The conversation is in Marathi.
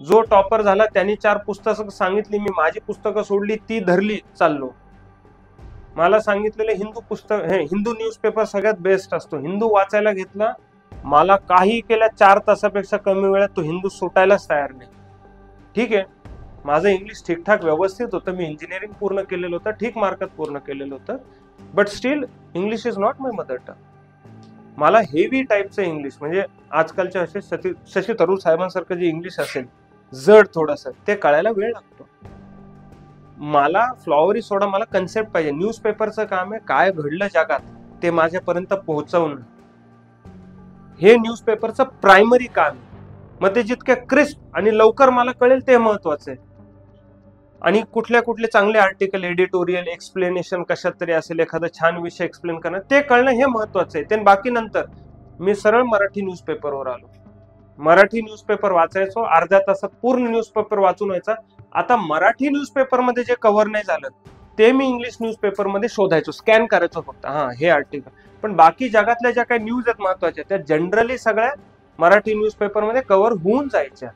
जो टॉपर झाला त्यांनी 4 पुस्तकं सांगितली, मी माझी पुस्तकं सोडली, ती धरली, चाललो. मला सांगितलेले हिंदू पुस्तक, हे हिंदू न्यूजपेपर सगळ्यात बेस्ट असतो. हिंदू वाचायला घेतला, मला काही केल्या 4 तासापेक्षा कमी वेळात तो हिंदू सुटायलाच तयार नाही. ठीक आहे, माझं इंग्लिश ठीकठाक व्यवस्थित होतं, मी इंजिनिअरिंग पूर्ण केलेलं होतं, ठीक मार्कात पूर्ण केलेलं होतं, but still English is not my mother tongue. मला हेवी टाईपचं इंग्लिश, म्हणजे आजकालच्या असे शशी थरूर साहेबांसारखं जे इंग्लिश असेल जड थोडंसं, ते कळायला वेळ लागतो. मला फ्लॉवरी सोडा, मला कन्सेप्ट पाहिजे. न्यूजपेपरचं काम आहे काय घडलं जगात ते माझ्यापर्यंत पोहोचवणं, हे न्यूजपेपरचं प्रायमरी काम आहे. मग ते जितके क्रिस्प आणि लवकर मला कळेल ते महत्वाचं आहे. आणि कुठले चांगले आर्टिकल, एडिटोरियल, एक्सप्लेनेशन कशात तरी असेल, एखादा छान विषय एक्सप्लेन करणं, ते कळणं हे महत्वाचं आहे. ते बाकी नंतर. मी सरळ मराठी न्यूजपेपरवर आलो. मराठी न्यूजपेपर वाचायचो, अर्ध्या तासात पूर्ण न्यूजपेपर वाचून व्हायचा. आता मराठी न्यूजपेपरमध्ये जे कव्हर नाही झालं ते मी इंग्लिश न्यूजपेपरमध्ये शोधायचो, स्कॅन करायचो फक्त, हा हे आर्टिकल. पण बाकी जगातल्या ज्या काही न्यूज आहेत महत्वाच्या, त्या जनरली सगळ्या मराठी न्यूजपेपरमध्ये कव्हर होऊन जायच्या.